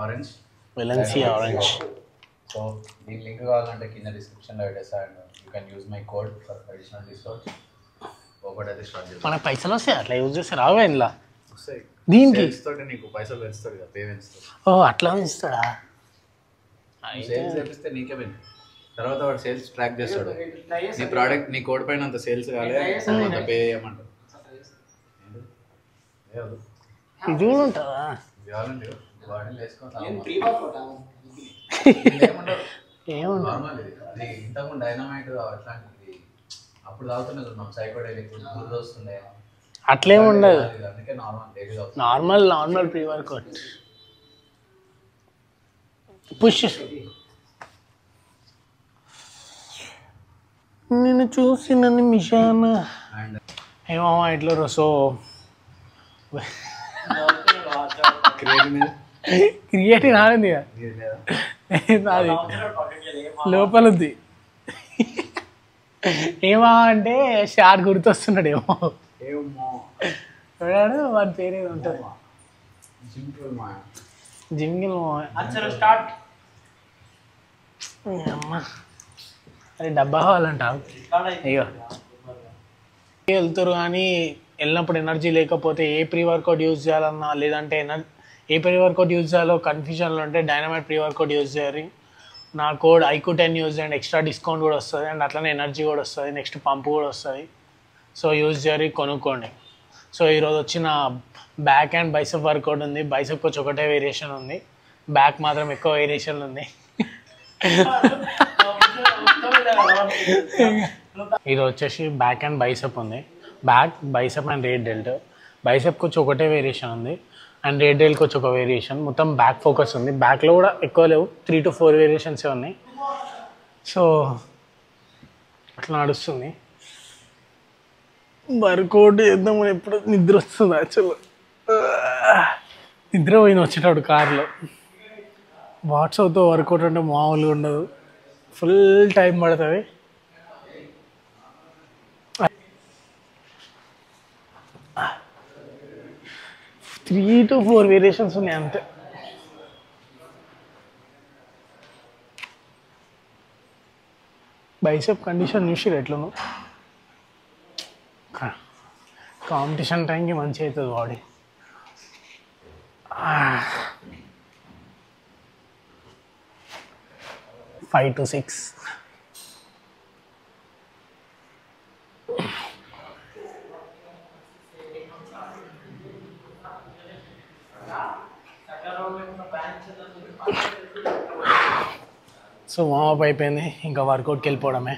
Orange వెలెన్సియా orange. So దీని link కావాలంటే కింద డిస్క్రిప్షన్లో పెట్టేస్తా and you can use my code for additional discount. ఒకటి స్టార్ట్ చేస్తాం. మనకు పైసలు వస్తాయి అట్లా యూజ్ చేస్తే రావే ఇంట్లో వస్తాయి దీనికి. తోటి నీకు పైసలు పెంచుతాడు కదా, పేమెంట్స్. ఓ అట్లా ఇస్తాడా? సేల్స్ చేపిస్తే నీకే బెనిఫిట్. తర్వాత వాడు సేల్స్ ట్రాక్ చేస్తాడు. నీ ప్రోడక్ట్ నీ కోడ్ పైన అంత సేల్స్ కాలే అంత పే చేయమంటాడు. ఇది కూడా ఉంటుందా? కావాలండి బాడీలో వేసుకోవాలి. ఏముండదు నార్మల్ ఇది. అది ఇంతకుముందు డైనమైట్ అట్లాంటిది అప్పుడు తాగుతున్నది ఉన్నాం. సైకోడెలిక్ గుర్తు వస్తుండే అట్లేం ఉండదు. అందుకే నార్మల్ డైలీ తాగుతుంది. Normal pre workout push. నేను చూసిన నిమిషాన అండ్ ఏమో ఇట్లా సో క్రియేటివ్ ఆడింది అది లోపల ఉంది. ఏమా అంటే షార్ట్ గుర్తొస్తున్నాడు ఏమో చూడాడు. వాడి పేరు ఏదో ఉంటుంది, జింగిల్ స్టార్ట్. అమ్మా అది డబ్బా కావాలంట. అయ్యో వెళ్తారు కానీ వెళ్ళినప్పుడు ఎనర్జీ లేకపోతే ఏ ప్రీ వర్కౌట్ యూజ్ చేయాలన్నా, లేదంటే ఏ ప్రీ వర్కౌట్ యూజ్ చేయాలో కన్ఫ్యూజన్లో ఉంటే డైనమైట్ ప్రీ వర్కౌట్ యూజ్ చేయాలి. నా కోడ్ IQ10 యూజ్ చేయండి, ఎక్స్ట్రా డిస్కౌంట్ కూడా వస్తుంది. అండ్ అట్లనే ఎనర్జీ కూడా వస్తుంది, నెక్స్ట్ పంప్ కూడా వస్తుంది. సో యూజ్ చేయాలి, కొనుక్కోండి. సో ఈరోజు వచ్చిన బ్యాక్ అండ్ బైసెప్ వర్కౌట్ ఉంది. బైసెప్ వచ్చి ఒకటే వేరియేషన్ ఉంది, బ్యాక్ మాత్రం ఎక్కువ వేరియేషన్ ఉంది. ఇది వచ్చేసి బ్యాక్ అండ్ బైసెప్ ఉంది. Back, bicep and rear delt. బైసెప్కి వచ్చి ఒకటే వేరియేషన్ ఉంది అండ్ రేట్ డెల్ట్కి వచ్చి ఒక వేరియేషన్. మొత్తం బ్యాక్ ఫోకస్ ఉంది. బ్యాక్లో కూడా ఎక్కువ లేవు, 3 to 4 వేరియేషన్సే ఉన్నాయి. సో అట్లా నడుస్తుంది. వర్కౌట్ చేద్దామని ఎప్పుడు నిద్ర వస్తుంది. యాక్చువల్గా నిద్ర పోయిన వచ్చేటప్పుడు కార్లో. వాట్సాప్తో వర్కౌట్ అంటే మామూలుగా ఉండదు, ఫుల్ టైం పడుతుంది. 3 to 4 వేరియేషన్స్ ఉన్నాయి అంతే. బైసెప్ కండిషన్ చూసి ఎట్లను కాంపిటీషన్ టైంకి మంచి అవుతుంది body. Five to 6. So warm up అయిపోయింది, ఇంకా వర్కౌట్కి వెళ్ళిపోవడమే.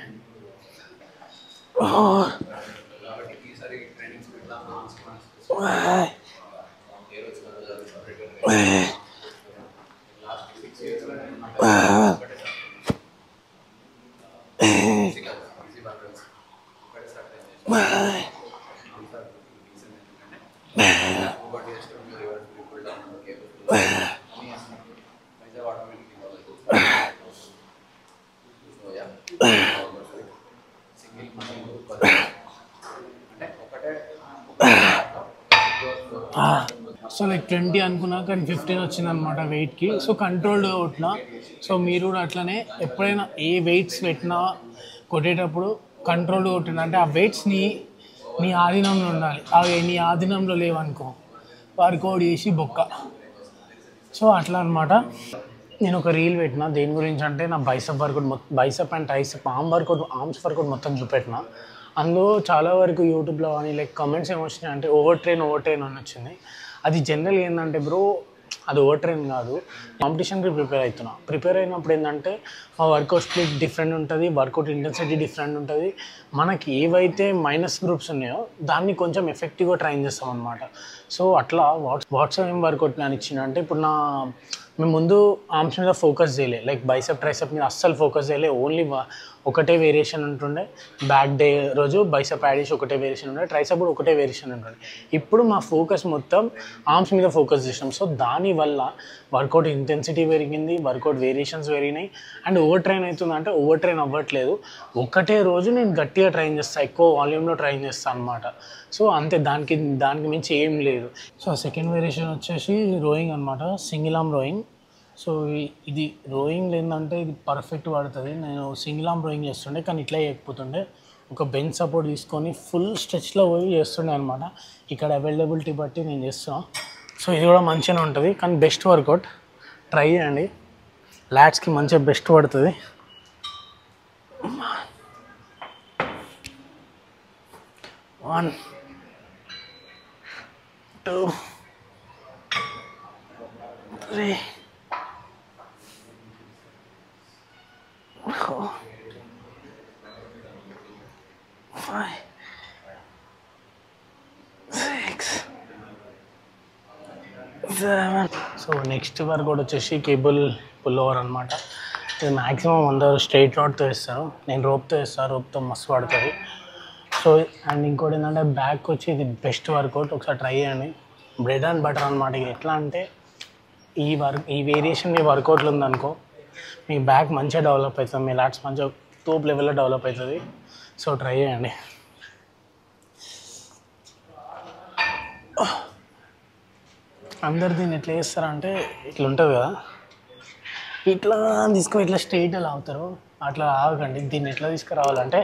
సో లైక్ 20 అనుకున్నా కానీ 15 వచ్చింది అనమాట వెయిట్కి. సో కంట్రోల్డ్ కొట్టినా. సో మీరు కూడా అట్లనే ఎప్పుడైనా ఏ వెయిట్స్ పెట్టినా కొట్టేటప్పుడు కంట్రోల్డ్ కొట్టినా అంటే ఆ వెయిట్స్ నీ ఆధీనంలో ఉండాలి. అవి నీ ఆధీనంలో లేవనుకో వర్కౌట్ చేసి బొక్క. సో అట్లా అనమాట. నేను ఒక రీల్ పెట్టిన దేని గురించి అంటే నా bicep workout, bicep and tricep arms workout మొత్తం చూపెట్టిన. అందులో చాలా వరకు యూట్యూబ్లో కానీ లైక్ కమెంట్స్ ఏమొచ్చినాయి అంటే ఓవర్ ట్రైన్ అని వచ్చింది. అది జనరల్గా ఏంటంటే బ్రో అది ఓవర్ ట్రైన్ కాదు, కాంపిటీషన్కి ప్రిపేర్ అయినప్పుడు ఏంటంటే మా వర్కౌట్ స్ప్లిట్ డిఫరెంట్ ఉంటుంది, వర్కౌట్ ఇంటెన్సిటీ డిఫరెంట్ ఉంటుంది. మనకి ఏవైతే మైనస్ గ్రూప్స్ ఉన్నాయో దాన్ని కొంచెం ఎఫెక్టివ్గా ట్రైన్ చేస్తాం అనమాట. సో అట్లా వాట్సాప్ ఏం వర్కౌట్ ప్లాన్ ఇచ్చిన అంటే ఇప్పుడు మేము ముందు ఆర్మ్స్ మీద ఫోకస్ చేయలే, లైక్ బైసెప్ ట్రైసెప్ మీద అస్సలు ఫోకస్ చేయలే. ఓన్లీ ఒకటే వేరియేషన్ ఉంటుండే. బ్యాక్ డే రోజు బైసెప్ యాడ్ చేసి ఒకటే వేరియేషన్ ఉండే, ట్రైసెప్ కూడా ఒకటే వేరియేషన్ ఉంటుండే. ఇప్పుడు మా ఫోకస్ మొత్తం ఆర్మ్స్ మీద ఫోకస్ చేసినాం. సో దానివల్ల వర్కౌట్ ఇంటెన్సిటీ పెరిగింది, వర్కౌట్ వేరియేషన్స్ పెరిగినాయి. అండ్ ఓవర్ ట్రైన్ అవుతుందంటే ఓవర్ ట్రైన్ అవ్వట్లేదు. ఒకటే రోజు నేను గట్టిగా ట్రైన్ చేస్తాను, ఎక్కువ వాల్యూమ్లో ట్రైన్ చేస్తాను అనమాట. సో అంతే, దానికి మించి ఏం లేదు. సో సెకండ్ వేరియేషన్ వచ్చేసి రోయింగ్ అనమాట, సింగిల్ ఆర్మ్ రోయింగ్. సో ఇది రోయింగ్ ఏంటంటే ఇది పర్ఫెక్ట్ పడుతుంది. నేను సింగిల్ ఆర్మ్ రోయింగ్ చేస్తుండే కానీ ఇట్లా చేయకపోతుండే, ఒక బెంచ్ సపోర్ట్ తీసుకొని ఫుల్ స్ట్రెచ్లో పోయి చేస్తుండే అనమాట. ఇక్కడ అవైలబిలిటీ బట్టి నేను చేస్తున్నాను. సో ఇది కూడా మంచిగానే ఉంటుంది కానీ బెస్ట్ వర్కౌట్, ట్రై చేయండి. లాట్స్కి మంచిగా బెస్ట్ పడుతుంది. 1 2 3 4 5 6 7. సో నెక్స్ట్ వర్కౌట్ వచ్చేసి కేబుల్ పుల్ ఓవర్ అనమాట. ఇది మ్యాక్సిమం అందరూ స్ట్రైట్ రాడ్తో వేస్తారు, నేను రోప్తో వేస్తాను. రోప్తో మస్తు పడుతుంది. సో అండ్ ఇంకోటి ఏంటంటే బ్యాక్ వచ్చి ఇది బెస్ట్ వర్కౌట్, ఒకసారి ట్రై చేయండి. బ్రెడ్ అండ్ బటర్ అనమాట. ఇది ఎట్లా అంటే ఈ వేరియేషన్ మీ వర్కౌట్లు ఉందనుకో మీ బ్యాక్ మంచిగా డెవలప్ అవుతుంది, మీ లాట్స్ మంచిగా తోప్ లెవెల్లో డెవలప్ అవుతుంది. సో ట్రై చేయండి. అందరు దీన్ని ఎట్లా చేస్తారంటే ఇట్లా ఉంటుంది కదా, ఇట్లా తీసుకొని ఇట్లా స్ట్రైట్ లాగుతారు. అట్లా ఆగకండి. దీన్ని ఎట్లా తీసుకురావాలంటే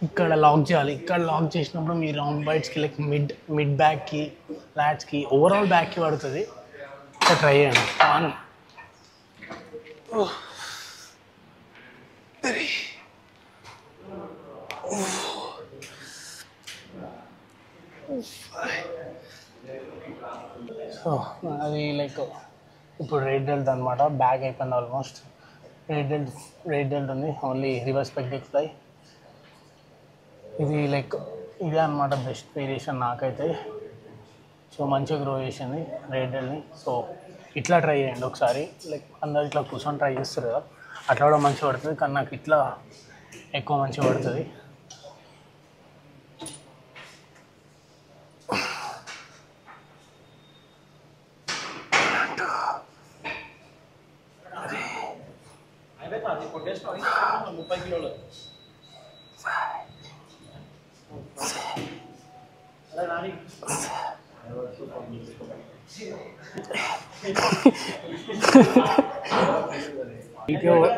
ఇక్కడ లాక్ చేయాలి. ఇక్కడ లాక్ చేసినప్పుడు మీ రౌండ్ బైట్స్కి లైక్ మిడ్ బ్యాక్కి లాట్స్కి ఓవరాల్ బ్యాక్కి పడుతుంది. ట్రై చేయండి. 1 3 సో అది లైక్ ఇప్పుడు రెడ్ బెల్ట్ అనమాట. బ్యాక్ అయిపోయింది ఆల్మోస్ట్. రెడ్ బెల్ట్ ఉంది, ఓన్లీ రివర్స్ పెగ్ ఫ్లై. ఇది లైక్ ఇదే అనమాట బెస్ట్ వేరియేషన్ నాకైతే. సో మంచిగా గ్రో చేసింది రెడ్ బెల్ట్ని. సో ఇట్లా ట్రై చేయండి ఒకసారి. లైక్ అందరు ఇట్లా కూర్చొని ట్రై చేస్తారు కదా, అట్లా కూడా మంచిగా పడుతుంది. కానీ నాకు ఇట్లా ఎక్కువ మంచిగా పడుతుంది.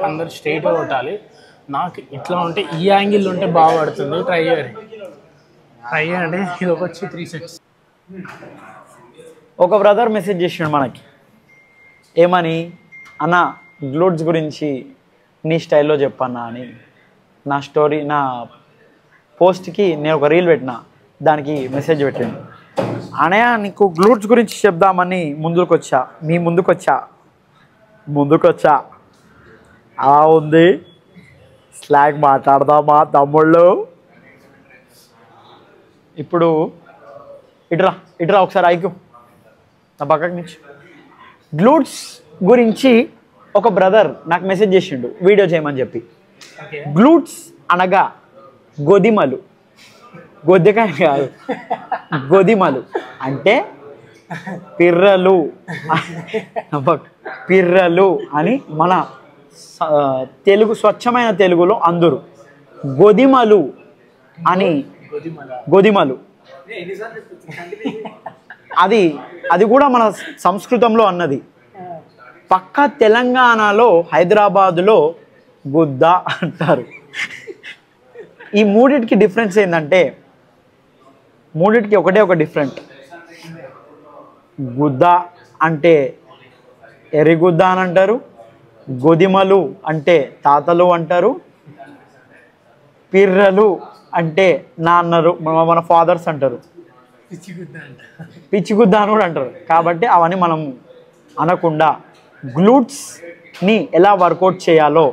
అందరు స్ట్రైట్ కొట్టాలి. నాకు ఇట్లా ఉంటే ఈ యాంగిల్ ఉంటే బాగా పడుతుంది. ట్రై చేయండి. ఇది వచ్చి 3 sets. ఒక బ్రదర్ మెసేజ్ చేసిండు మనకి, ఏమని అన్న గ్లూట్స్ గురించి నీ స్టైల్లో చెప్పన్నా అని. నా స్టోరీ నా పోస్ట్కి నేను ఒక రీల్ పెట్టిన, దానికి మెసేజ్ పెట్టాను. అనయ్య నీకు గ్లూట్స్ గురించి చెప్దామని మీ ముందుకొచ్చా అలా ఉంది. స్లాగ్ మాట్లాడదామా తమ్ముళ్ళు? ఇప్పుడు ఇటురా ఒకసారి ఐక్యూ నా పక్కకి నుంచి. గ్లూట్స్ గురించి ఒక బ్రదర్ నాకు మెసేజ్ చేసిండు వీడియో చేయమని చెప్పి. గ్లూట్స్ అనగా గోధుమలు, గొద్దెకాయ కాదు, గోధుమలు అంటే పిర్రలు అని మన తెలుగు స్వచ్ఛమైన తెలుగులో అందరు గోధుమలు అని. గోధుమలు అది కూడా మన సంస్కృతంలో అన్నది. పక్క తెలంగాణలో హైదరాబాదులో గుద్ద అంటారు. ఈ మూడిటికి డిఫరెన్స్ ఏంటంటే, మూడిటికి ఒక డిఫరెంట్. గుద్ద అంటే ఎర్రిగుద్ద అని అంటారు, గోధుమలు అంటే తాతలు అంటారు, పిర్రలు అంటే నాన్నరు మన ఫాదర్స్ అంటారు, పిచ్చిగుద్ద అని కూడా అంటారు. కాబట్టి అవన్నీ మనం అనకుండా గ్లూట్స్ని ఎలా వర్కౌట్ చేయాలో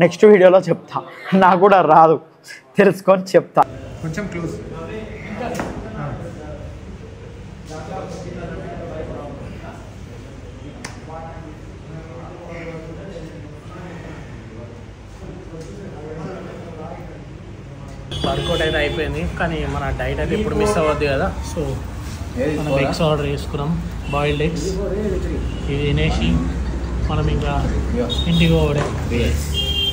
నెక్స్ట్ వీడియోలో చెప్తా. నాకు కూడా రాదు, తెలుసుకొని చెప్తా. కొంచెం క్లోజ్. వర్కౌట్ అయితే అయిపోయింది, కానీ మన డైట్ అయితే ఇప్పుడు మిస్ అవ్వద్దు కదా. సో మనం ఎగ్స్ ఆర్డర్ చేసుకున్నాం, బాయిల్డ్ ఎగ్స్. ఇవి తినేసి మనం ఇంకా ఇంటికి పోవడం.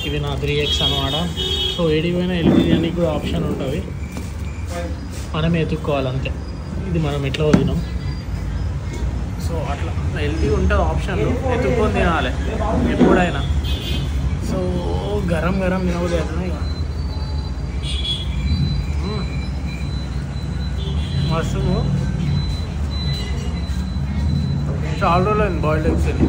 ఇవి నా 3 eggs అనమాట. సో ఏడిపోయినా ఎల్పిజీ అని కూడా ఆప్షన్ ఉంటుంది, మనం ఎత్తుక్కోవాలి అంతే. ఇది మనం ఎట్లా వదిలినాం. సో అట్లా హెల్తీ ఉంటుంది ఆప్షన్, ఎత్తుక్కొని తినాలి ఎప్పుడైనా. సో గరం గరం తినకూడదు అవుతున్నాయి. మష్రూమ్ చాలా రోజులు బాయిల్డ్ ఎగ్స్ అని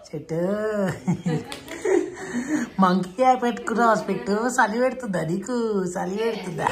చెట్టు మంకీ క్యాప్ పెట్టుకున్న హాస్పిటల్ చలి పెడుతుందా నీకు? చలి పెడుతుందా?